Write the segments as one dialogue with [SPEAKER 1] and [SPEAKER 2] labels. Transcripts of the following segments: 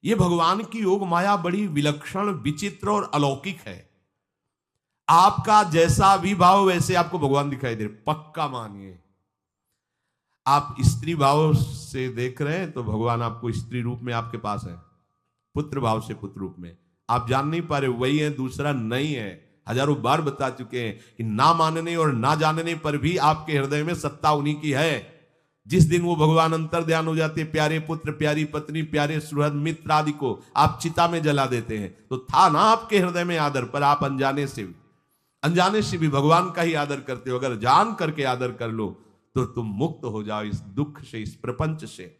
[SPEAKER 1] ये भगवान की योग माया बड़ी विलक्षण, विचित्र और अलौकिक है। आपका जैसा भी भाव वैसे आपको भगवान दिखाई दे रहे, पक्का मानिए। आप स्त्री भाव से देख रहे हैं तो भगवान आपको स्त्री रूप में आपके पास है, पुत्र भाव से पुत्र रूप में आप जान नहीं पा रहे, वही है, दूसरा नहीं है। हजारों बार बता चुके हैं कि ना मानने और ना जानने पर भी आपके हृदय में सत्ता उन्हीं की है। जिस दिन वो भगवान अंतर ध्यान हो जाते, प्यारे पुत्र, प्यारी पत्नी, प्यारे सुहृद मित्र आदि को आप चिता में जला देते हैं, तो था ना आपके हृदय में आदर, पर आप अनजाने से भी भगवान का ही आदर करते हो। अगर जान करके आदर कर लो तो तुम मुक्त हो जाओ इस दुख से, इस प्रपंच से।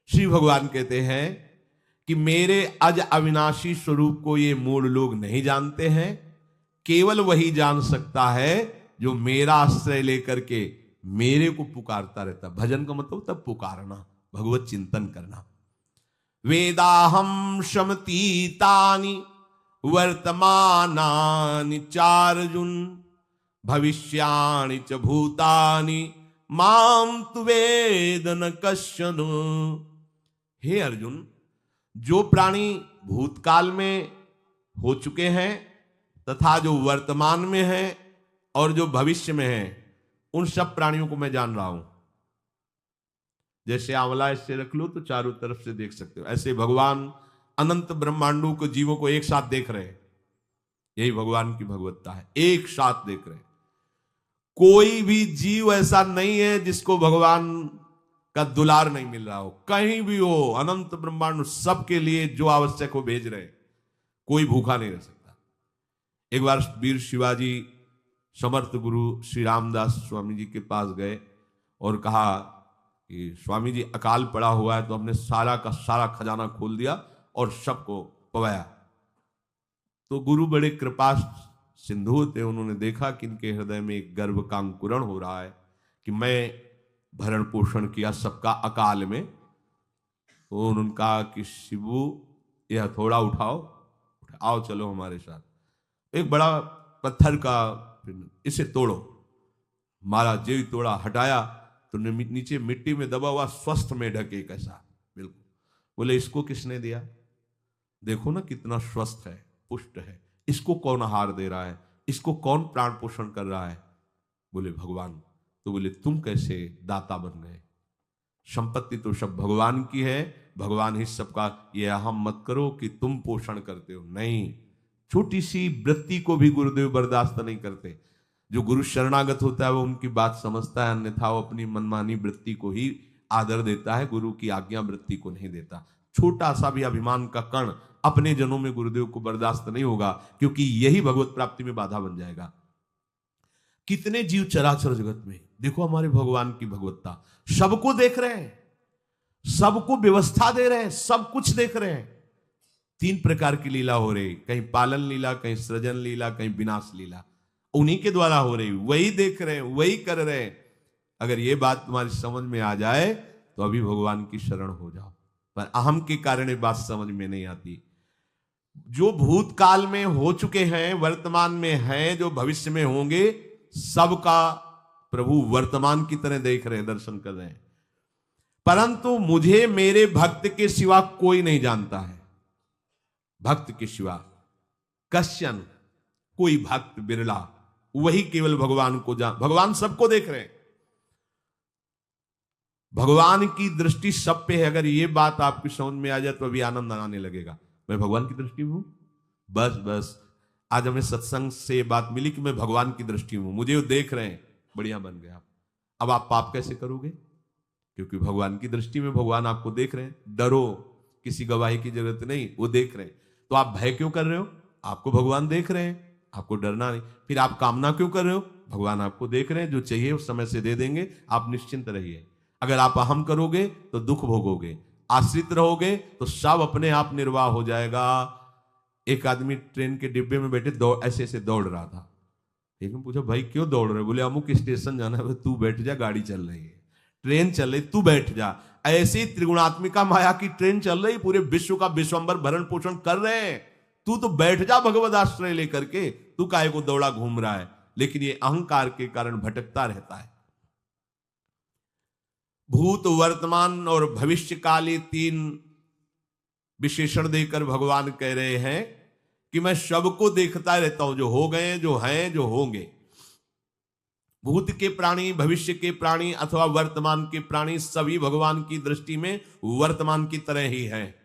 [SPEAKER 1] श्री भगवान कहते हैं कि मेरे अज अविनाशी स्वरूप को ये मूल लोग नहीं जानते हैं, केवल वही जान सकता है जो मेरा आश्रय लेकर के मेरे को पुकारता रहता। भजन का मतलब तब पुकारना, भगवत चिंतन करना। वेदाहम शमतीतानि वर्तमानानि चार्जुन भविष्याणि च भूतानि माम तु वेद न कश्चन। हे अर्जुन, जो प्राणी भूतकाल में हो चुके हैं तथा जो वर्तमान में है और जो भविष्य में है, उन सब प्राणियों को मैं जान रहा हूं। जैसे आंवला इससे रख लो तो चारों तरफ से देख सकते हो, ऐसे भगवान अनंत ब्रह्मांडों को, जीवों को एक साथ देख रहे हैं। यही भगवान की भगवत्ता है, एक साथ देख रहे हैं। कोई भी जीव ऐसा नहीं है जिसको भगवान का दुलार नहीं मिल रहा हो, कहीं भी हो, अनंत ब्रह्मांड सबके लिए जो आवश्यक हो भेज रहे। कोई भूखा नहीं रह सकता। एक बार वीर शिवाजी समर्थ गुरु श्री रामदास स्वामी जी के पास गए और कहा कि स्वामी जी अकाल पड़ा हुआ है, तो हमने सारा का सारा खजाना खोल दिया और सबको पवाया। तो गुरु बड़े कृपा सिंधु थे, उन्होंने देखा कि इनके हृदय में एक गर्व का अंकुरण हो रहा है कि मैं भरण पोषण किया सबका अकाल में। तो उन्होंने कहा कि शिवू यह हथौड़ा उठाओ, आओ चलो हमारे साथ। एक बड़ा पत्थर का, इसे तोड़ो। मारा, जेवी तोड़ा, हटाया तो नीचे मिट्टी में दबा हुआ स्वस्थ में ढके कैसा, बिल्कुल। बोले इसको किसने दिया? देखो ना कितना स्वस्थ है, पुष्ट है, इसको कौन आहार दे रहा है, इसको कौन प्राण पोषण कर रहा है? बोले भगवान। तो बोले तुम कैसे दाता बन गए? संपत्ति तो सब भगवान की है, भगवान ही सबका, ये अहम मत करो कि तुम पोषण करते हो। नहीं, छोटी सी वृत्ति को भी गुरुदेव बर्दाश्त नहीं करते। जो गुरु शरणागत होता है वो उनकी बात समझता है, अन्यथा वो अपनी मनमानी वृत्ति को ही आदर देता है, गुरु की आज्ञा वृत्ति को नहीं देता। छोटा सा भी अभिमान का कण अपने जनों में गुरुदेव को बर्दाश्त नहीं होगा, क्योंकि यही भगवत प्राप्ति में बाधा बन जाएगा। कितने जीव चराचर जगत में, देखो हमारे भगवान की भगवत्ता, सबको देख रहे हैं, सबको व्यवस्था दे रहे हैं, सब कुछ देख रहे हैं। 3 प्रकार की लीला हो रही, कहीं पालन लीला, कहीं सृजन लीला, कहीं विनाश लीला, उन्हीं के द्वारा हो रही, वही देख रहे हैं, वही कर रहे हैं। अगर ये बात तुम्हारी समझ में आ जाए तो अभी भगवान की शरण हो जाओ, पर अहम के कारण ये बात समझ में नहीं आती। जो भूतकाल में हो चुके हैं, वर्तमान में हैं, जो भविष्य में होंगे, सबका प्रभु वर्तमान की तरह देख रहे हैं, दर्शन कर रहे हैं। परंतु मुझे मेरे भक्त के सिवा कोई नहीं जानता है। भक्त के सिवा कश्यन, कोई भक्त बिरला, वही केवल भगवान को भगवान सबको देख रहे हैं, भगवान की दृष्टि सब पे है। अगर ये बात आपकी समझ में आ जाए तो अभी आनंद आने लगेगा। मैं भगवान की दृष्टि में हूं, बस आज हमें सत्संग से बात मिली कि मैं भगवान की दृष्टि में हूं, मुझे वो देख रहे हैं, बढ़िया बन गया। अब आप पाप कैसे करोगे? क्योंकि भगवान की दृष्टि में भगवान आपको देख रहे हैं। डरो, किसी गवाही की जरूरत नहीं, वो देख रहे हैं। तो आप भय क्यों कर रहे हो? आपको भगवान देख रहे हैं, आपको डरना नहीं। फिर आप कामना क्यों कर रहे हो? भगवान आपको देख रहे हैं, जो चाहिए उस समय से दे देंगे, आप निश्चिंत रहिए। अगर आप अहम करोगे तो दुख भोगोगे, आश्रित रहोगे तो सब अपने आप निर्वाह हो जाएगा। एक आदमी ट्रेन के डिब्बे में बैठे ऐसे ऐसे दौड़ रहा था। एक ने पूछा भाई क्यों दौड़ रहे? बोले अमुक स्टेशन जाना है। तू बैठ जा, गाड़ी चल रही है, ट्रेन चल रही, तू बैठ जा। ऐसी त्रिगुणात्मिका माया की ट्रेन चल रही, पूरे विश्व का विश्वंबर भरण पोषण कर रहे हैं, तू तो बैठ जा भगवत आश्रय लेकर के, तू काहे को दौड़ा घूम रहा है? लेकिन ये अहंकार के कारण भटकता रहता है। भूत, वर्तमान और भविष्य काल, ये 3 विशेषण देकर भगवान कह रहे हैं कि मैं सबको देखता रहता हूं, जो हो गए, जो हैं, जो होंगे। भूत के प्राणी, भविष्य के प्राणी अथवा वर्तमान के प्राणी सभी भगवान की दृष्टि में वर्तमान की तरह ही हैं।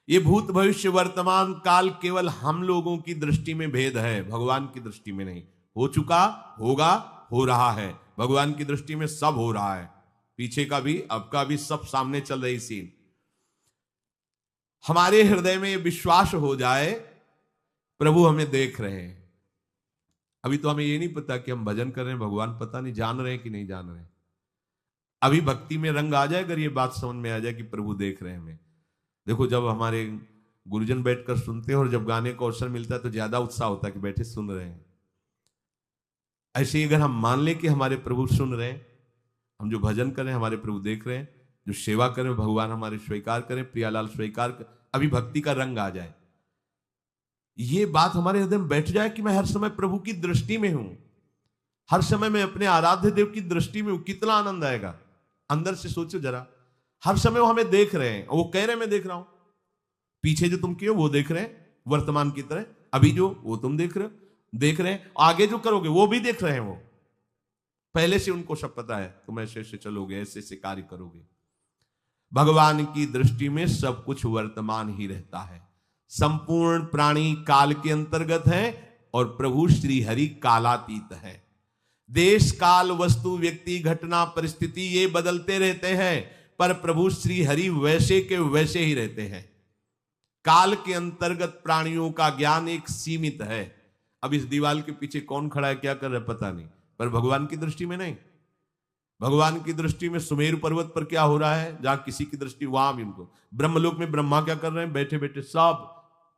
[SPEAKER 1] ये भूत, भविष्य, वर्तमान काल केवल हम लोगों की दृष्टि में भेद है, भगवान की दृष्टि में नहीं। हो चुका, होगा, हो रहा है। भगवान की दृष्टि में सब हो रहा है, पीछे का भी, अब का भी, सब सामने चल रही सीन। हमारे हृदय में विश्वास हो जाए प्रभु हमें देख रहे हैं। अभी तो हमें ये नहीं पता कि हम भजन कर रहे हैं, भगवान पता नहीं जान रहे हैं कि नहीं जान रहे हैं। अभी भक्ति में रंग आ जाए, अगर ये बात समझ में आ जाए कि प्रभु देख रहे हैं हमें। देखो, जब हमारे गुरुजन बैठकर सुनते हैं और जब गाने का अवसर मिलता है तो ज्यादा उत्साह होता है कि बैठे सुन रहे हैं। ऐसे ही अगर हम मान लें कि हमारे प्रभु सुन रहे हैं, हम जो भजन करें हमारे प्रभु देख रहे हैं, जो सेवा करें भगवान हमारे स्वीकार करें, प्रियालाल स्वीकार कर, अभी भक्ति का रंग आ जाए, ये बात हमारे हृदय में बैठ जाए कि मैं हर समय प्रभु की दृष्टि में हूं, हर समय मैं अपने आराध्य देव की दृष्टि में हूं, कितना आनंद आएगा। अंदर से सोचो जरा, हर समय वो हमें देख रहे हैं, वो कह रहे हैं मैं देख रहा हूं। पीछे जो तुम किए वो देख रहे हैं वर्तमान की तरह, अभी जो वो तुम देख रहे हैं, आगे जो करोगे वो भी देख रहे हैं। वो पहले से उनको सब पता है, तुम ऐसे ऐसे चलोगे, ऐसे ऐसे कार्य करोगे। भगवान की दृष्टि में सब कुछ वर्तमान ही रहता है। संपूर्ण प्राणी काल के अंतर्गत है और प्रभु श्री हरि कालातीत है। देश, काल, वस्तु, व्यक्ति, घटना, परिस्थिति ये बदलते रहते हैं, पर प्रभु श्री हरि वैसे के वैसे ही रहते हैं। काल के अंतर्गत प्राणियों का ज्ञान एक सीमित है। अब इस दीवार के पीछे कौन खड़ा है, क्या कर रहा है, पता नहीं, पर भगवान की दृष्टि में नहीं। भगवान की दृष्टि में सुमेरु पर्वत पर क्या हो रहा है, जहां किसी की दृष्टि, वहां भी उनको। ब्रह्मलोक में ब्रह्मा क्या कर रहे हैं, बैठे बैठे सब।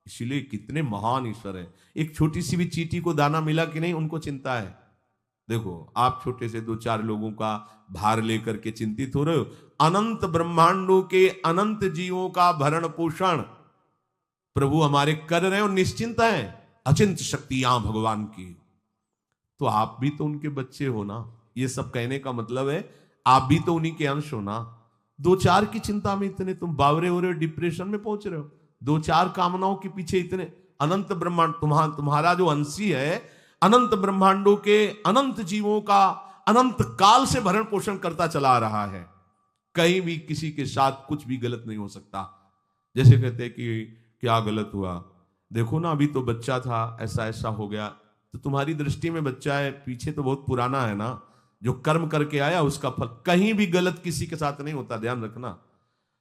[SPEAKER 1] इसलिए कितने महान ईश्वर हैं। एक छोटी सी भी चींटी को दाना मिला कि नहीं, उनको चिंता है। देखो, आप छोटे से 2-4 लोगों का भार लेकर के चिंतित हो रहे हो, अनंत ब्रह्मांडों के अनंत जीवों का भरण पोषण प्रभु हमारे कर रहे हैं और निश्चिंत हैं। अचिंत शक्तियां भगवान की, तो आप भी तो उनके बच्चे हो ना। ये सब कहने का मतलब है आप भी तो उन्हीं के अंश हो ना। 2-4 की चिंता में इतने तुम बावरे हो रहे हो, डिप्रेशन में पहुंच रहे हो, 2-4 कामनाओं के पीछे इतने। अनंत ब्रह्मांड तुम्हारा जो अंशी है, अनंत ब्रह्मांडों के अनंत जीवों का अनंत काल से भरण पोषण करता चला आ रहा है। कहीं भी किसी के साथ कुछ भी गलत नहीं हो सकता। जैसे कहते हैं कि क्या गलत हुआ, देखो ना अभी तो बच्चा था, ऐसा ऐसा हो गया, तो तुम्हारी दृष्टि में बच्चा है, पीछे तो बहुत पुराना है ना, जो कर्म करके आया उसका फल। कहीं भी गलत किसी के साथ नहीं होता, ध्यान रखना।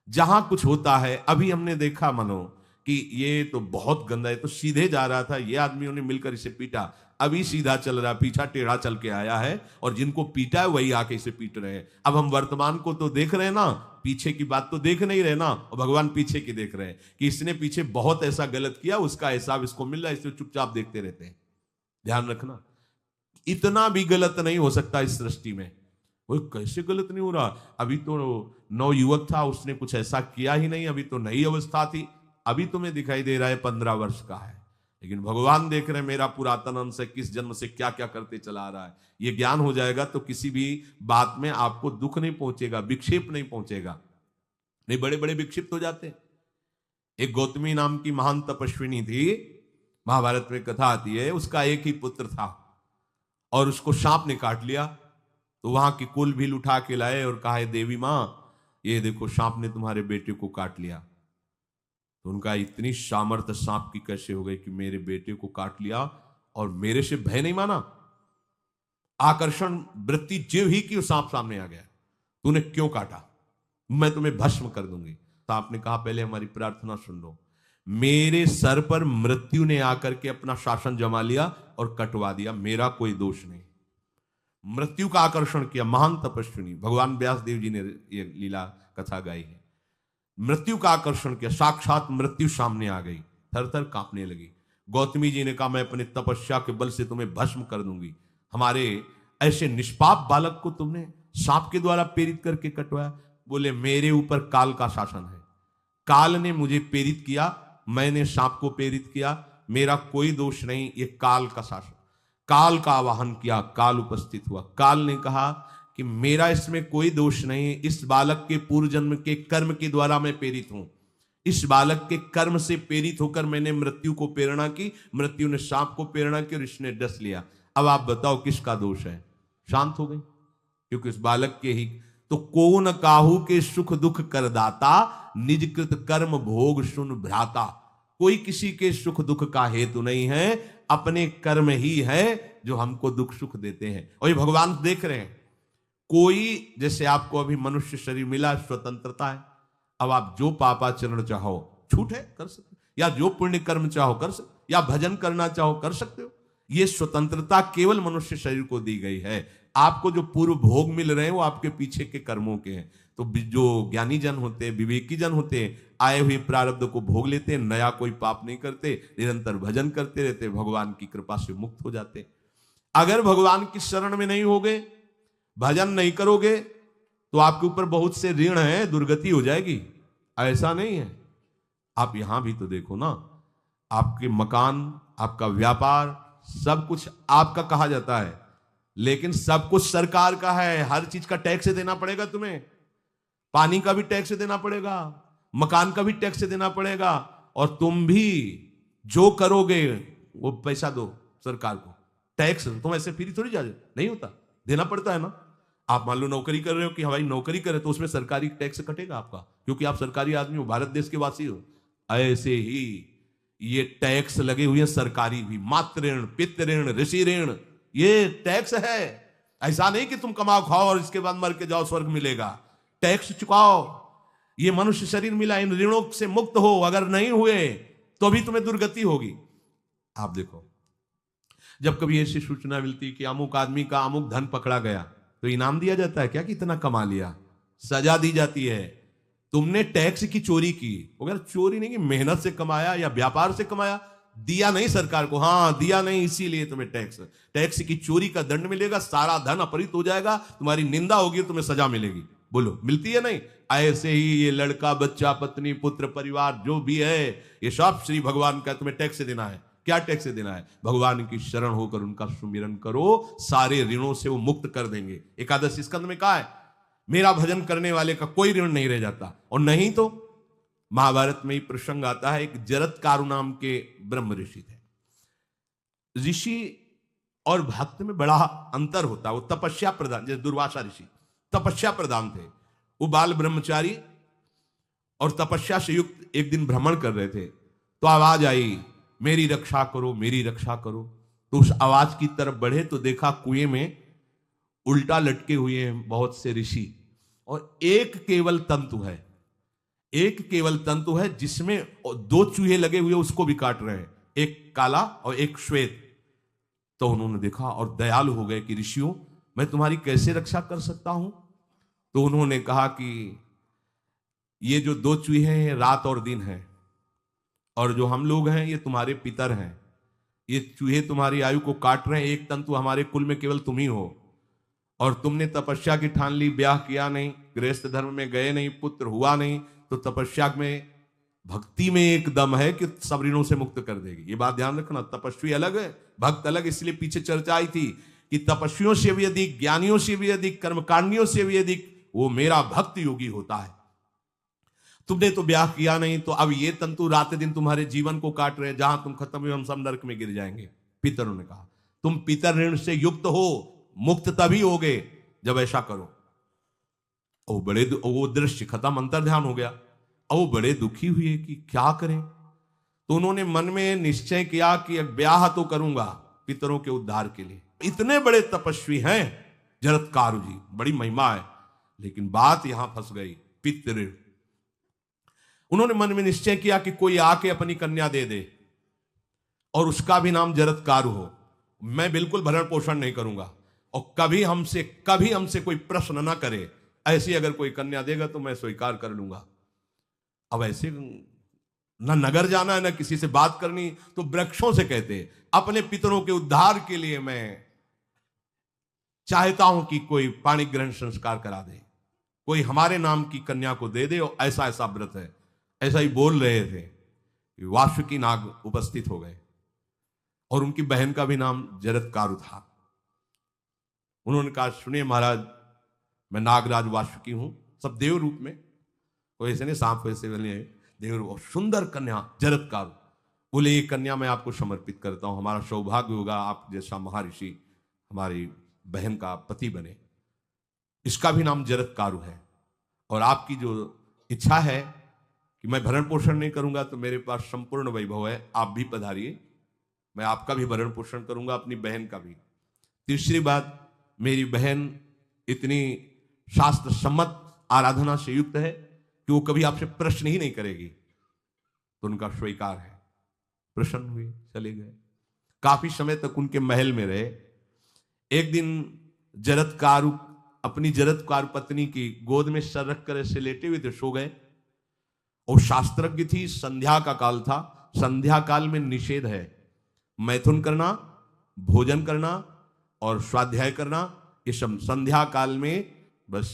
[SPEAKER 1] जहां कुछ होता है, अभी हमने देखा मानो कि ये तो बहुत गंदा है, तो सीधे जा रहा था, ये आदमियों ने मिलकर इसे पीटा, अभी सीधा चल रहा, पीछा टेढ़ा चल के आया है, और जिनको पीटा है वही आके इसे पीट रहे हैं। अब हम वर्तमान को तो देख रहे हैं ना, पीछे की बात तो देख नहीं रहे ना, और भगवान पीछे की देख रहे हैं कि इसने पीछे बहुत ऐसा गलत किया, उसका हिसाब इसको मिल रहा है, इसलिए चुपचाप देखते रहते हैं। ध्यान रखना, इतना भी गलत नहीं हो सकता इस सृष्टि में। वो कैसे गलत नहीं हो रहा, अभी तो नवयुवक था, उसने कुछ ऐसा किया ही नहीं, अभी तो नई अवस्था थी, अभी तुम्हें दिखाई दे रहा है 15 वर्ष का है, लेकिन भगवान देख रहे हैं मेरा पुरातन अंश है, किस जन्म से क्या क्या करते चला आ रहा है। ये ज्ञान हो जाएगा तो किसी भी बात में आपको दुख नहीं पहुंचेगा, विक्षेप नहीं पहुंचेगा। नहीं, बड़े बड़े विक्षिप्त हो जाते हैं। एक गौतमी नाम की महान तपस्विनी थी, महाभारत में कथा आती है, उसका एक ही पुत्र था और उसको सांप ने काट लिया। तो वहां की कुल भील उठा के लाए और कहा, देवी मां ये देखो सांप ने तुम्हारे बेटे को काट लिया। तो उनका इतनी सामर्थ्य सांप की कैसे हो गई कि मेरे बेटे को काट लिया और मेरे से भय नहीं माना। आकर्षण वृत्ति जीव ही की सांप सामने आ गया, तूने क्यों काटा, मैं तुम्हें भस्म कर दूंगी। सांप ने कहा, पहले हमारी प्रार्थना सुन लो। मेरे सर पर मृत्यु ने आकर के अपना शासन जमा लिया और कटवा दिया, मेरा कोई दोष नहीं। मृत्यु का आकर्षण किया, महान तपस्विनी, भगवान व्यास देव जी ने ये लीला कथा गाई है। मृत्यु का आकर्षण किया, साक्षात मृत्यु सामने आ गई, थर थर कांपने लगी। गौतमी जी ने कहा, मैं अपने तपस्या के बल से तुम्हें भस्म कर दूंगी। हमारे ऐसे निष्पाप बालक को तुमने सांप के द्वारा प्रेरित करके कटवाया। बोले, मेरे ऊपर काल का शासन है, काल ने मुझे प्रेरित किया, मैंने सांप को प्रेरित किया, मेरा कोई दोष नहीं, ये काल का शासन। काल का आवाहन किया, काल उपस्थित हुआ। काल ने कहा कि मेरा इसमें कोई दोष नहीं, इस बालक के पूर्व जन्म के कर्म के द्वारा मैं प्रेरित हूं। इस बालक के कर्म से प्रेरित होकर मैंने मृत्यु को प्रेरणा की, मृत्यु ने सांप को प्रेरणा की और इसने डस लिया। अब आप बताओ किसका दोष है? शांत हो गई, क्योंकि इस बालक के ही तो कौन काहू के सुख दुख करदाता, निज कृत कर्म भोग सुन भ्राता। कोई किसी के सुख दुख का हेतु नहीं है, अपने कर्म ही है जो हमको दुख सुख देते हैं। और ये भगवान देख रहे हैं। कोई, जैसे आपको अभी मनुष्य शरीर मिला, स्वतंत्रता है, अब आप जो पापाचरण चाहो छूट है कर सकते, या जो पुण्य कर्म चाहो कर सकते, या भजन करना चाहो कर सकते हो। ये स्वतंत्रता केवल मनुष्य शरीर को दी गई है। आपको जो पूर्व भोग मिल रहे हैं वो आपके पीछे के कर्मों के हैं। तो जो ज्ञानी जन होते हैं, विवेकी जन होते हैं, आए हुए प्रारब्ध को भोग लेते हैं, नया कोई पाप नहीं करते, निरंतर भजन करते रहते, भगवान की कृपा से मुक्त हो जाते। अगर भगवान की शरण में नहीं होगे, भजन नहीं करोगे, तो आपके ऊपर बहुत से ऋण है, दुर्गति हो जाएगी। ऐसा नहीं है। आप यहां भी तो देखो ना, आपके मकान, आपका व्यापार, सब कुछ आपका कहा जाता है, लेकिन सब कुछ सरकार का है। हर चीज का टैक्स देना पड़ेगा तुम्हें। पानी का भी टैक्स देना पड़ेगा, मकान का भी टैक्स देना पड़ेगा, और तुम भी जो करोगे वो पैसा दो सरकार को। टैक्स तुम ऐसे फ्री थोड़ी जा नहीं होता, देना पड़ता है ना। आप मान लो नौकरी कर रहे हो कि हमारी नौकरी करे, तो उसमें सरकारी टैक्स कटेगा आपका, क्योंकि आप सरकारी आदमी हो, भारत देश के वासी हो। ऐसे ही ये टैक्स लगे हुए हैं सरकारी भी, मातृ ऋण, पितृ ऋण, ऋषि ऋण, ये टैक्स है। ऐसा नहीं कि तुम कमाओ खाओ और इसके बाद मर के जाओ स्वर्ग मिलेगा। टैक्स चुकाओ। ये मनुष्य शरीर मिला, इन ऋणों से मुक्त हो। अगर नहीं हुए तो भी तुम्हें दुर्गति होगी। आप देखो, जब कभी ऐसी सूचना मिलती कि अमुक आदमी का अमुक धन पकड़ा गया, तो इनाम दिया जाता है क्या कि इतना कमा लिया? सजा दी जाती है। तुमने टैक्स की चोरी की, अगर चोरी नहीं की, मेहनत से कमाया या व्यापार से कमाया, दिया नहीं सरकार को, हाँ दिया नहीं, इसीलिए तुम्हें टैक्स की चोरी का दंड मिलेगा, सारा धन अपहृत हो जाएगा, तुम्हारी निंदा होगी, तुम्हें सजा मिलेगी। बोलो मिलती है नहीं? ऐसे ही ये लड़का, बच्चा, पत्नी, पुत्र, परिवार जो भी है, ये सब श्री भगवान का तुम्हें टैक्स देना है। क्या टैक्स देना है? भगवान की शरण होकर उनका सुमिरन करो, सारे ऋणों से वो मुक्त कर देंगे। एकादश स्कंद में कहा है, मेरा भजन करने वाले का कोई ऋण नहीं रह जाता। और नहीं तो महाभारत में ही प्रसंग आता है, एक जरत्कारु नाम के ब्रह्म ऋषि थे। ऋषि और भक्त में बड़ा अंतर होता है। वो तपस्या प्रधान, जैसे दुर्वासा ऋषि तपस्या प्रधान थे, वो बाल ब्रह्मचारी और तपस्या से युक्त एक दिन भ्रमण कर रहे थे, तो आवाज आई, मेरी रक्षा करो, मेरी रक्षा करो। तो उस आवाज की तरफ बढ़े तो देखा कुएं में उल्टा लटके हुए हैं बहुत से ऋषि, और एक केवल तंतु है, एक केवल तंतु है जिसमें दो चूहे लगे हुए उसको भी काट रहे हैं, एक काला और एक श्वेत। तो उन्होंने देखा और दयालु हो गए कि ऋषियों, मैं तुम्हारी कैसे रक्षा कर सकता हूं? तो उन्होंने कहा कि ये जो दो चूहे हैं रात और दिन हैं, और जो हम लोग हैं ये तुम्हारे पितर हैं। ये चूहे तुम्हारी आयु को काट रहे हैं, एक तंतु हमारे कुल में केवल तुम ही हो, और तुमने तपस्या की ठान ली, ब्याह किया नहीं, गृहस्थ धर्म में गए नहीं, पुत्र हुआ नहीं, तो तपस्या में, भक्ति में एक दम है कि सब ऋणों से मुक्त कर देगी। ये बात ध्यान रखना, तपस्वी अलग है, भक्त अलग। इसलिए पीछे चर्चा आई थी कि तपस्वियों से भी अधिक, ज्ञानियों से भी अधिक, कर्मकांडियों से भी अधिक वो मेरा भक्त योगी होता है। तुमने तो ब्याह किया नहीं, तो अब ये तंतु रात दिन तुम्हारे जीवन को काट रहे हैं, जहां तुम खत्म हुए हम सब नरक में गिर जाएंगे। पितरों ने कहा, तुम पितर ऋण से युक्त हो, मुक्त तभी होगे जब ऐसा करो। वो दृश्य खत्म, अंतर ध्यान हो गया। और वो बड़े दुखी हुए कि क्या करें। तो उन्होंने मन में निश्चय किया कि ब्याह तो करूंगा पितरों के उद्धार के लिए। इतने बड़े तपस्वी हैं जरत्कारु जी, बड़ी महिमा है, लेकिन बात यहां फंस गई, पितृ। उन्होंने मन में निश्चय किया कि कोई आके अपनी कन्या दे दे और उसका भी नाम जरत्कारु हो, मैं बिल्कुल भरण पोषण नहीं करूंगा, और कभी हमसे कोई प्रश्न ना करे। ऐसी अगर कोई कन्या देगा तो मैं स्वीकार कर लूंगा। अब ऐसे न नगर जाना है, न किसी से बात करनी, तो वृक्षों से कहते, अपने पितरों के उद्धार के लिए मैं चाहता हूं कि कोई पाणी ग्रहण संस्कार करा दे, कोई हमारे नाम की कन्या को दे दे, और ऐसा ऐसा व्रत है। ऐसा ही बोल रहे थे, वासुकी नाग उपस्थित हो गए, और उनकी बहन का भी नाम जरत्कारु था। उन्होंने कहा, सुनिए महाराज, मैं नागराज वासुकी हूं, सब देव रूप में, कोई ऐसे नहीं सांप वैसे वाले देखो सुंदर कन्या जरत्कारु, बोले ये कन्या मैं आपको समर्पित करता हूं, हमारा सौभाग्य होगा आप जैसा महर्षि हमारी बहन का पति बने। इसका भी नाम जरत्कारु है। और आपकी जो इच्छा है कि मैं भरण पोषण नहीं करूंगा तो मेरे पास संपूर्ण वैभव है, आप भी पधारिए, मैं आपका भी भरण पोषण करूंगा, अपनी बहन का भी। तीसरी बात, मेरी बहन इतनी शास्त्र सम्मत आराधना से युक्त है कि वो कभी आपसे प्रश्न ही नहीं करेगी, तो उनका स्वीकार है। प्रसन्न हुए, चले गए। काफी समय तक उनके महल में रहे। एक दिन जरत्कारु अपनी जरत्कारु पत्नी की गोद में सर रख कर ऐसे लेटे हुए थे, सो गए। और शास्त्रज्ञ थी, संध्या का काल था। संध्या काल में निषेध है मैथुन करना, भोजन करना और स्वाध्याय करना, ये सब संध्या काल में बस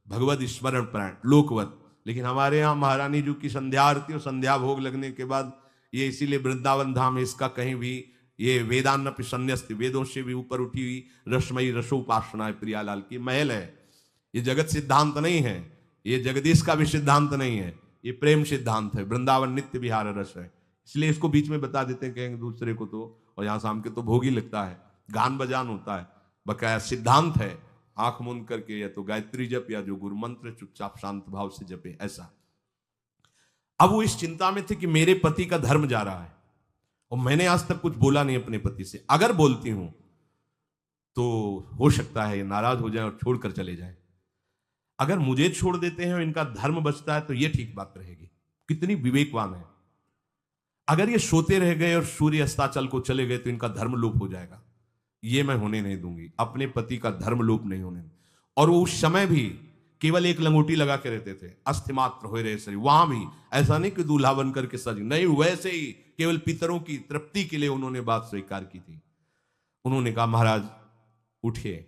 [SPEAKER 1] भगवत स्मरण प्राण लोकवत। लेकिन हमारे यहाँ महारानी जी की संध्या आरती और संध्या भोग लगने के बाद ये इसीलिए वृंदावन धाम इसका कहीं भी ये वेदान्नपि संन्यस्त, वेदों से भी ऊपर उठी हुई रसमयी रसोपासना है, प्रियालाल की महल है। ये जगत सिद्धांत नहीं है, ये जगदीश का भी सिद्धांत नहीं है, ये प्रेम सिद्धांत है। वृंदावन नित्य विहार रस है, इसलिए इसको बीच में बता देते हैं कहेंगे दूसरे को तो। और यहाँ शाम के तो भोग ही लगता है, गान बजान होता है, बकाया सिद्धांत है। आंख मूंद करके या तो गायत्री जप या जो गुरु मंत्र चुपचाप शांत भाव से जपे, ऐसा। अब वो इस चिंता में थे कि मेरे पति का धर्म जा रहा है और मैंने आज तक कुछ बोला नहीं अपने पति से, अगर बोलती हूं तो हो सकता है ये नाराज हो जाए और छोड़कर चले जाए। अगर मुझे छोड़ देते हैं और इनका धर्म बचता है तो ये ठीक बात रहेगी। कितनी विवेकवान है। अगर ये सोते रह गए और सूर्य अस्ताचल को चले गए तो इनका धर्म लोप हो जाएगा, ये मैं होने नहीं दूंगी, अपने पति का धर्म लोप नहीं होने। और वो उस समय भी केवल एक लंगोटी लगा के रहते थे, अस्थि मात्र हो रहे शरीर। वहां भी ऐसा नहीं कि दूल्हा बन करके सज, नहीं, वैसे ही केवल पितरों की तृप्ति के लिए उन्होंने बात स्वीकार की थी। उन्होंने कहा महाराज उठिए,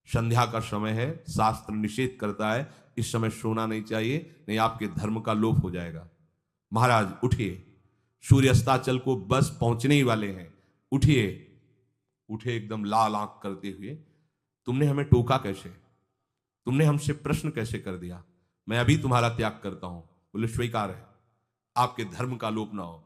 [SPEAKER 1] संध्या का समय है, शास्त्र निषेध करता है इस समय सोना नहीं चाहिए, नहीं आपके धर्म का लोप हो जाएगा। महाराज उठिए, सूर्य अस्ताचल को बस पहुंचने ही वाले हैं, उठिए। उठे एकदम लाल आंख करते हुए, तुमने हमें टोका कैसे, तुमने हमसे प्रश्न कैसे कर दिया, मैं अभी तुम्हारा त्याग करता हूं। बोले स्वीकार है, आपके धर्म का लोप ना हो।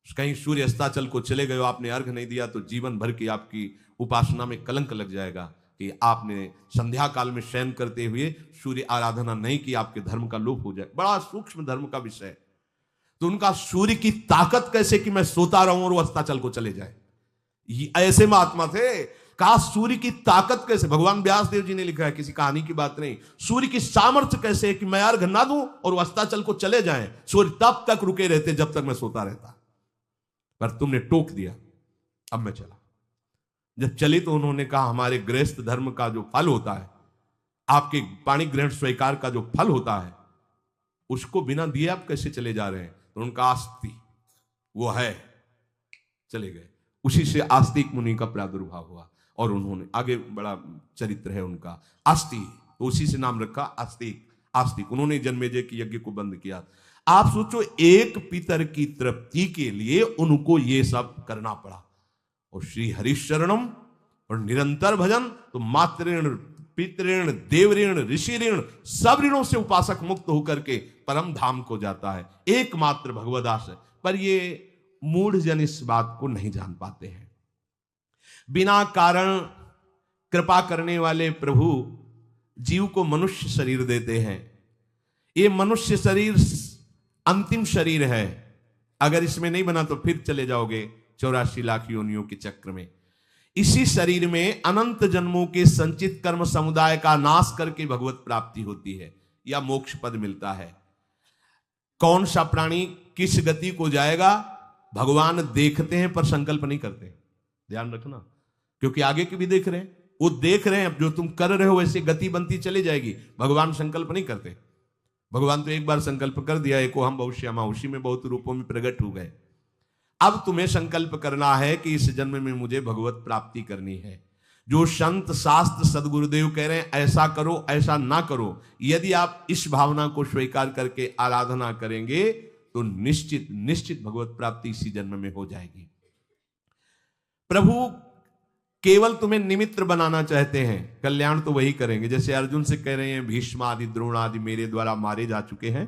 [SPEAKER 1] कहीं सूर्य अस्ताचल को चले गए, आपने अर्घ नहीं दिया तो जीवन भर की आपकी उपासना में कलंक लग जाएगा कि आपने संध्या काल में शयन करते हुए सूर्य आराधना नहीं की, आपके धर्म का लोप हो जाए। बड़ा सूक्ष्म धर्म का विषय। तो उनका सूर्य की ताकत कैसे कि मैं सोता रहूं और वो अस्ताचल को चले जाए, ऐसे महात्मा थे। कहा सूर्य की ताकत कैसे, भगवान व्यास देव जी ने लिखा है, किसी कहानी की बात नहीं। सूर्य की सामर्थ्य कैसे है कि मैं अर्घ ना दूं और वो अस्ताचल को चले जाएं, सूर्य तब तक रुके रहते जब तक मैं सोता रहता, पर तुमने टोक दिया, अब मैं चला। जब चले तो उन्होंने कहा हमारे गृहस्थ धर्म का जो फल होता है, आपके पाणी ग्रहण स्वीकार का जो फल होता है, उसको बिना दिए आप कैसे चले जा रहे हैं। तो उनका आस्ति वो है, चले गए। उसी से आस्तिक मुनि का प्रादुर्भाव हुआ और उन्होंने आगे बड़ा चरित्र है उनका, आस्ति, तो उसी से नाम रखा आस्तिक। आस्तिक उन्होंने जन्मेजय की यज्ञ को बंद किया। आप सोचो, एक पितर की तृप्ति के लिए उनको ये सब करना पड़ा। और श्री हरिशरणम और निरंतर भजन, तो मातृण पितृण देवऋण ऋषि ऋण सब ऋणों से उपासक मुक्त होकर के परम धाम को जाता है। एकमात्र भगवदास है, पर ये मूढ़ जन इस बात को नहीं जान पाते हैं। बिना कारण कृपा करने वाले प्रभु जीव को मनुष्य शरीर देते हैं। ये मनुष्य शरीर अंतिम शरीर है, अगर इसमें नहीं बना तो फिर चले जाओगे 84 लाख योनियों के चक्र में। इसी शरीर में अनंत जन्मों के संचित कर्म समुदाय का नाश करके भगवत प्राप्ति होती है या मोक्ष पद मिलता है। कौन सा प्राणी किस गति को जाएगा भगवान देखते हैं पर संकल्प नहीं करते, ध्यान रखना, क्योंकि आगे की भी देख रहे हैं। वो देख रहे हैं जो तुम कर रहे हो वैसे गति बनती चली जाएगी, भगवान संकल्प नहीं करते। भगवान तो एक बार संकल्प कर दिया, एको हम बहुश्यामा, उसी में बहुत रूपों में प्रकट हो गए। अब तुम्हें संकल्प करना है कि इस जन्म में मुझे भगवत प्राप्ति करनी है। जो संत शास्त्र सदगुरुदेव कह रहे हैं ऐसा करो ऐसा ना करो, यदि आप इस भावना को स्वीकार करके आराधना करेंगे तो निश्चित निश्चित भगवत प्राप्ति इसी जन्म में हो जाएगी। प्रभु केवल तुम्हें निमित्त बनाना चाहते हैं, कल्याण तो वही करेंगे। जैसे अर्जुन से कह रहे हैं भीष्म आदि द्रोण आदि मेरे द्वारा मारे जा चुके हैं,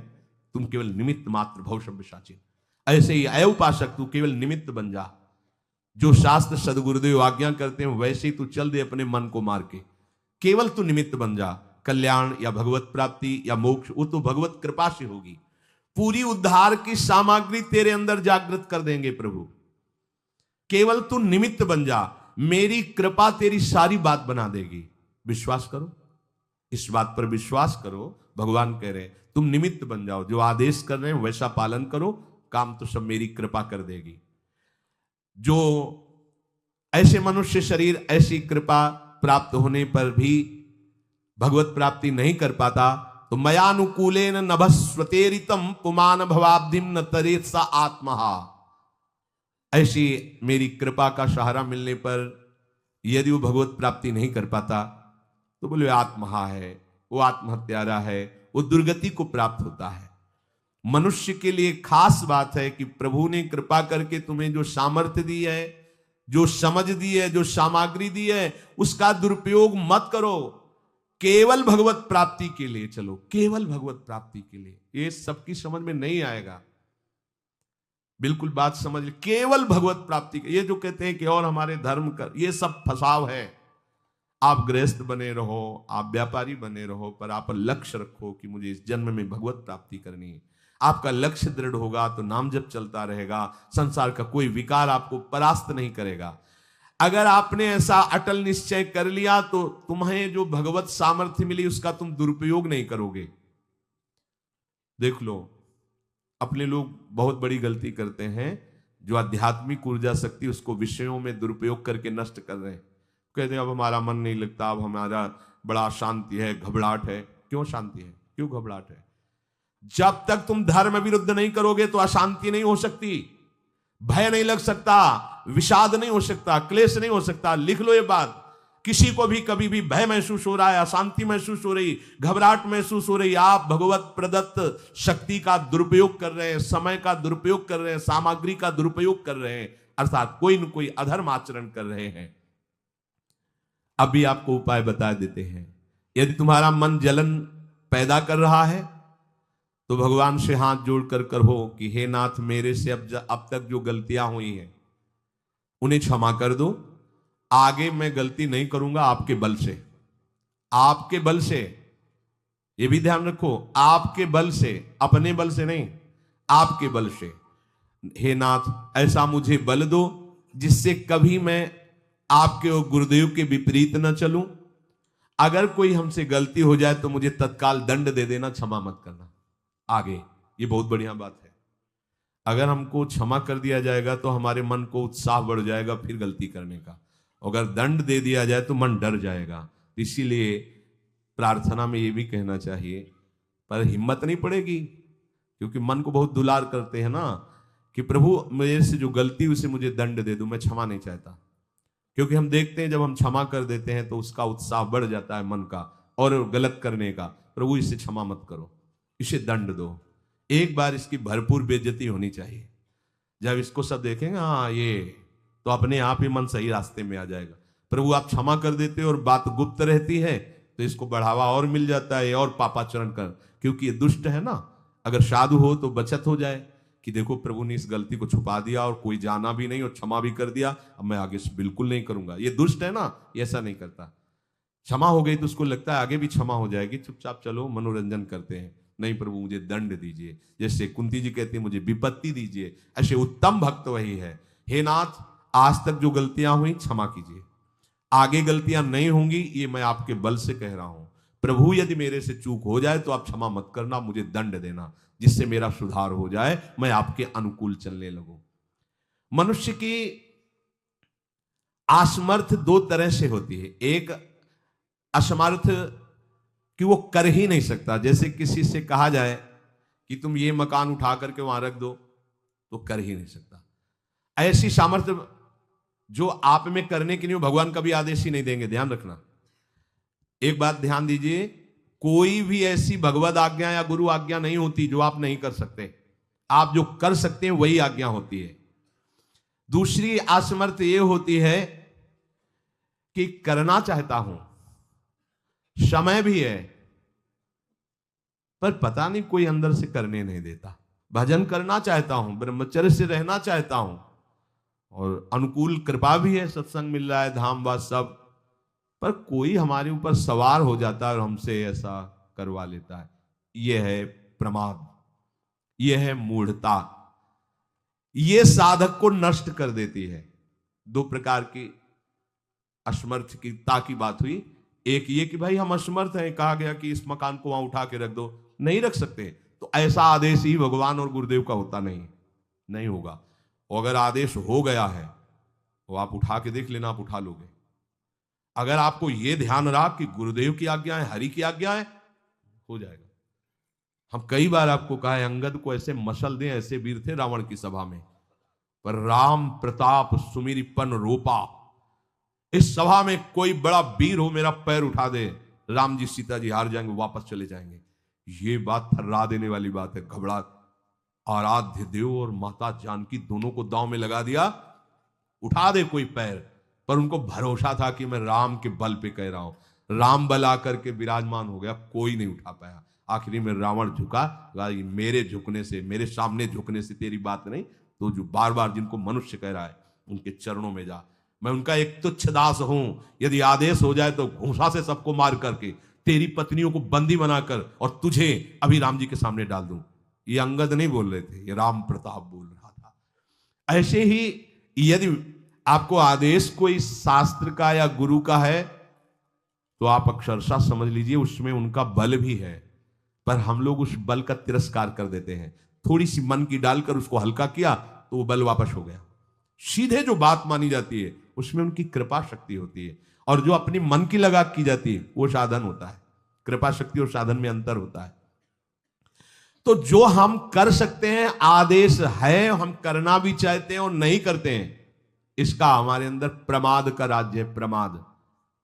[SPEAKER 1] तुम केवल निमित्त मात्र भवशव्यसाचिन। ऐसे ही अय उपासक तू केवल निमित्त बन जा। जो शास्त्र सदगुरुदेव आज्ञा करते हैं वैसे ही तू चल दे अपने मन को मार के। केवल तू निमित्त बन जा। कल्याण या भगवत प्राप्ति या मोक्ष वो तो भगवत कृपा से होगी। पूरी उद्धार की सामग्री तेरे अंदर जागृत कर देंगे प्रभु। केवल तू निमित्त बन जा, मेरी कृपा तेरी सारी बात बना देगी। विश्वास करो, इस बात पर विश्वास करो। भगवान कह रहे हैं तुम निमित्त बन जाओ, जो आदेश कर रहे हैं वैसा पालन करो, काम तो सब मेरी कृपा कर देगी। जो ऐसे मनुष्य शरीर ऐसी कृपा प्राप्त होने पर भी भगवत प्राप्ति नहीं कर पाता, तो मयानुकूलेन नभस्वतेरितम पुमान भवाब्धिम न तरेत सा आत्महा। ऐसी मेरी कृपा का सहारा मिलने पर यदि वो भगवत प्राप्ति नहीं कर पाता तो बोले आत्महा है, वो आत्महत्यारा है, वो दुर्गति को प्राप्त होता है। मनुष्य के लिए खास बात है कि प्रभु ने कृपा करके तुम्हें जो सामर्थ्य दी है, जो समझ दी है, जो सामग्री दी है, उसका दुरुपयोग मत करो। केवल भगवत प्राप्ति के लिए चलो, केवल भगवत प्राप्ति के लिए। ये सबकी समझ में नहीं आएगा, बिल्कुल बात समझ ले। केवल भगवत प्राप्ति के, ये जो कहते हैं कि और हमारे धर्म कर, ये सब फसाव है। आप गृहस्थ बने रहो, आप व्यापारी बने रहो, पर आप लक्ष्य रखो कि मुझे इस जन्म में भगवत प्राप्ति करनी है। आपका लक्ष्य दृढ़ होगा तो नाम जप चलता रहेगा, संसार का कोई विकार आपको परास्त नहीं करेगा। अगर आपने ऐसा अटल निश्चय कर लिया तो तुम्हें जो भगवत सामर्थ्य मिली उसका तुम दुरुपयोग नहीं करोगे। देख लो, अपने लोग बहुत बड़ी गलती करते हैं, जो आध्यात्मिक ऊर्जा शक्ति उसको विषयों में दुरुपयोग करके नष्ट कर रहे हैं। कहते हैं अब हमारा मन नहीं लगता, अब हमारा बड़ा शांति है, घबराहट है। क्यों शांति है, क्यों घबराहट है? जब तक तुम धर्म विरुद्ध नहीं करोगे तो अशांति नहीं हो सकती, भय नहीं लग सकता, विषाद नहीं हो सकता, क्लेश नहीं हो सकता। लिख लो ये बात। किसी को भी कभी भी भय महसूस हो रहा है, अशांति महसूस हो रही, घबराहट महसूस हो रही, आप भगवत प्रदत्त शक्ति का दुरुपयोग कर रहे हैं, समय का दुरुपयोग कर रहे हैं, सामग्री का दुरुपयोग कर रहे हैं, अर्थात कोई न कोई अधर्म आचरण कर रहे हैं। अभी आपको उपाय बता देते हैं। यदि तुम्हारा मन जलन पैदा कर रहा है तो भगवान से हाथ जोड़कर कहो कि हे नाथ, मेरे से अब तक जो गलतियां हुई हैं उन्हें क्षमा कर दो। आगे मैं गलती नहीं करूंगा आपके बल से, आपके बल से। ये भी ध्यान रखो, आपके बल से, अपने बल से नहीं, आपके बल से। हे नाथ, ऐसा मुझे बल दो जिससे कभी मैं आपके और गुरुदेव के विपरीत न चलूं। अगर कोई हमसे गलती हो जाए तो मुझे तत्काल दंड दे देना, क्षमा मत करना आगे। ये बहुत बढ़िया बात है। अगर हमको क्षमा कर दिया जाएगा तो हमारे मन को उत्साह बढ़ जाएगा फिर गलती करने का। अगर दंड दे दिया जाए तो मन डर जाएगा। इसीलिए प्रार्थना में ये भी कहना चाहिए, पर हिम्मत नहीं पड़ेगी, क्योंकि मन को बहुत दुलार करते हैं ना, कि प्रभु मेरे से जो गलती हुई उसे मुझे दंड दे दो, मैं क्षमा नहीं चाहता। क्योंकि हम देखते हैं जब हम क्षमा कर देते हैं तो उसका उत्साह बढ़ जाता है मन का और गलत करने का। प्रभु इसे क्षमा मत करो, इसे दंड दो। एक बार इसकी भरपूर बेइज्जती होनी चाहिए। जब इसको सब देखेंगे हाँ ये, तो अपने आप ही मन सही रास्ते में आ जाएगा। प्रभु आप क्षमा कर देते हो और बात गुप्त रहती है तो इसको बढ़ावा और मिल जाता है और पापाचरण कर, क्योंकि ये दुष्ट है ना। अगर साधु हो तो बचत हो जाए कि देखो प्रभु ने इस गलती को छुपा दिया और कोई जाना भी नहीं और क्षमा भी कर दिया, अब मैं आगे से बिल्कुल नहीं करूंगा। ये दुष्ट है ना, ये ऐसा नहीं करता। क्षमा हो गई तो उसको लगता है आगे भी क्षमा हो जाएगी, चुपचाप चलो मनोरंजन करते हैं। नहीं प्रभु मुझे दंड दीजिए, जैसे कुंती जी कहती है मुझे विपत्ति दीजिए। ऐसे उत्तम भक्त वही है। हे नाथ, आज तक जो गलतियां हुई क्षमा कीजिए, आगे गलतियां नहीं होंगी, ये मैं आपके बल से कह रहा हूं। प्रभु यदि मेरे से चूक हो जाए तो आप क्षमा मत करना, मुझे दंड देना, जिससे मेरा सुधार हो जाए, मैं आपके अनुकूल चलने लगूं। मनुष्य की असमर्थ दो तरह से होती है। एक असमर्थ कि वो कर ही नहीं सकता। जैसे किसी से कहा जाए कि तुम ये मकान उठा करके वहां रख दो, तो कर ही नहीं सकता। ऐसी सामर्थ्य जो आप में करने के लिए भगवान कभी आदेश ही नहीं देंगे, ध्यान रखना। एक बात ध्यान दीजिए, कोई भी ऐसी भगवद आज्ञा या गुरु आज्ञा नहीं होती जो आप नहीं कर सकते। आप जो कर सकते हैं वही आज्ञा होती है। दूसरी असमर्थ ये होती है कि करना चाहता हूं, समय भी है, पर पता नहीं कोई अंदर से करने नहीं देता। भजन करना चाहता हूं, ब्रह्मचर्य से रहना चाहता हूं, और अनुकूल कृपा भी है, सत्संग मिल रहा है, धाम वास सब, पर कोई हमारे ऊपर सवार हो जाता है और हमसे ऐसा करवा लेता है। यह है प्रमाद, यह है मूढ़ता, यह साधक को नष्ट कर देती है। दो प्रकार की असमर्थता की बात हुई। एक ये कि भाई हम असमर्थ हैं, कहा गया कि इस मकान को वहां उठा के रख दो, नहीं रख सकते, तो ऐसा आदेश ही भगवान और गुरुदेव का होता नहीं होगा। और अगर आदेश हो गया है तो आप उठा के देख लेना, आप उठा लोगे। अगर आपको यह ध्यान रहा कि गुरुदेव की आज्ञा है, हरि की आज्ञा है, हो जाएगा। हम कई बार आपको कहा है, अंगद को ऐसे मसल दें, ऐसे वीर थे रावण की सभा में, पर राम प्रताप सुमिरिपन रोपा। इस सभा में कोई बड़ा वीर हो, मेरा पैर उठा दे, राम जी सीता जी हार जाएंगे, वापस चले जाएंगे। ये बात थर्रा देने वाली बात है। घबरा, आराध्य देव और माता जानकी दोनों को दांव में लगा दिया, उठा दे कोई पैर, पर उनको भरोसा था कि मैं राम के बल पे कह रहा हूं। राम बल आकर के विराजमान हो गया, कोई नहीं उठा पाया। आखिरी में रावण झुका, मेरे झुकने से, मेरे सामने झुकने से तेरी बात नहीं, तो जो बार बार जिनको मनुष्य कह रहा है उनके चरणों में जा, मैं उनका एक तुच्छ दास हूं। यदि आदेश हो जाए तो घूंसा से सबको मार करके तेरी पत्नियों को बंदी बनाकर और तुझे अभी राम जी के सामने डाल दूं। ये अंगद नहीं बोल रहे थे, ये राम प्रताप बोल रहा था। ऐसे ही यदि आपको आदेश कोई शास्त्र का या गुरु का है तो आप अक्षरशः समझ लीजिए उसमें उनका बल भी है, पर हम लोग उस बल का तिरस्कार कर देते हैं। थोड़ी सी मन की डालकर उसको हल्का किया तो वो बल वापस हो गया। सीधे जो बात मानी जाती है उसमें उनकी कृपा शक्ति होती है, और जो अपनी मन की लगा की जाती है वो साधन होता है। कृपा शक्ति और साधन में अंतर होता है। तो जो हम कर सकते हैं, आदेश है, हम करना भी चाहते हैं और नहीं करते हैं, इसका हमारे अंदर प्रमाद का राज्य है। प्रमाद।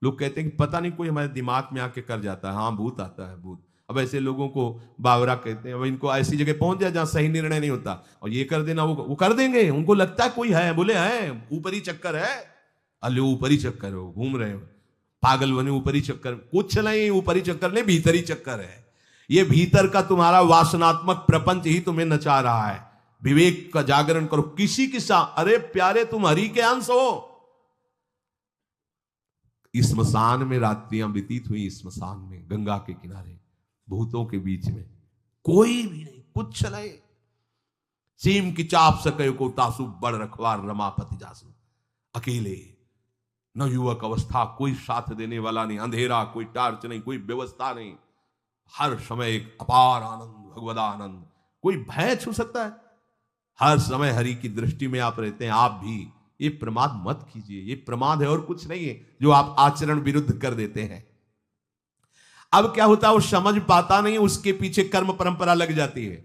[SPEAKER 1] लोग कहते हैं कि पता नहीं कोई हमारे दिमाग में आके कर जाता है। हाँ, भूत आता है, भूत। अब ऐसे लोगों को बावरा कहते हैं। अब इनको ऐसी जगह पहुंच जाए जहां सही निर्णय नहीं होता, और ये कर देना वो कर देंगे। उनको लगता है कोई है, बोले है, ऊपरी चक्कर है। अल्ले ऊपरी चक्कर हो, घूम रहे हो, पागल बने, ऊपरी चक्कर कुछ नहीं, ऊपरी चक्कर नहीं, भीतरी चक्कर है। ये भीतर का तुम्हारा वासनात्मक प्रपंच ही तुम्हें नचा रहा है। विवेक का जागरण करो। किसी के साथ, अरे प्यारे तुम हरि के अंश हो। स्मशान में रात्रियां व्यतीत हुई, स्मशान में, गंगा के किनारे, भूतों के बीच में, कोई भी नहीं, कुछ नहीं। सीम की चाप सके को तासु बड़ रखवार रमापति जासु। अकेले, न युवक अवस्था, कोई साथ देने वाला नहीं, अंधेरा, कोई टार्च नहीं, कोई व्यवस्था नहीं, हर समय एक अपार आनंद, भगवदानंद। कोई भय छू सकता है? हर समय हरि की दृष्टि में आप रहते हैं। आप भी ये प्रमाद मत कीजिए। ये प्रमाद है और कुछ नहीं है, जो आप आचरण विरुद्ध कर देते हैं। अब क्या होता है, वो समझ पाता नहीं, उसके पीछे कर्म परंपरा लग जाती है।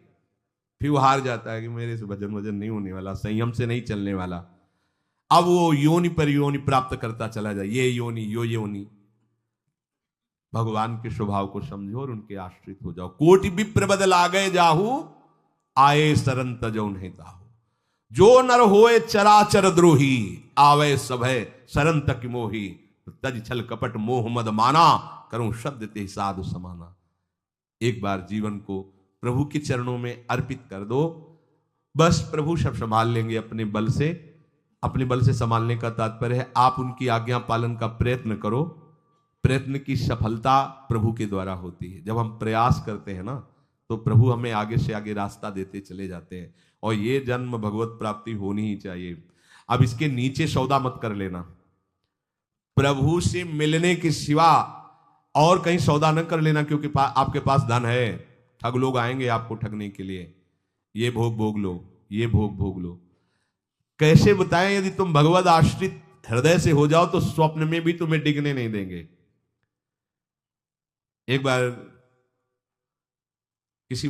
[SPEAKER 1] फिर वो हार जाता है कि मेरे से भजन वजन नहीं होने वाला, संयम से नहीं चलने वाला। अब वो योनि पर योनि प्राप्त करता चला जाए, ये योनि, यो योनि। भगवान के स्वभाव को समझो और उनके आश्रित हो जाओ। कोटि विप्र बदल आ गए जाहू, आए सरन तजौ नहीं ताहू। जो नर होए चराचर द्रोही, आवे सभय सरन तक मोही। तज छल कपट मोह मद माना, करूं शब्द ते साधु समाना। एक बार जीवन को प्रभु के चरणों में अर्पित कर दो, बस प्रभु सब संभाल लेंगे अपने बल से। अपने बल से संभालने का तात्पर्य है आप उनकी आज्ञा पालन का प्रयत्न करो। प्रयत्न की सफलता प्रभु के द्वारा होती है। जब हम प्रयास करते हैं ना, तो प्रभु हमें आगे से आगे रास्ता देते चले जाते हैं, और ये जन्म भगवत प्राप्ति होनी ही चाहिए। अब इसके नीचे सौदा मत कर लेना। प्रभु से मिलने के सिवा और कहीं सौदा न कर लेना, क्योंकि आपके पास धन है। ठग लोग आएंगे आपको ठगने के लिए, ये भोग भोग लो, ये भोग भोग लो। कैसे बताएं, यदि तुम भगवत आश्रित हृदय से हो जाओ तो स्वप्न में भी तुम्हें डिगने नहीं देंगे। एक बार किसी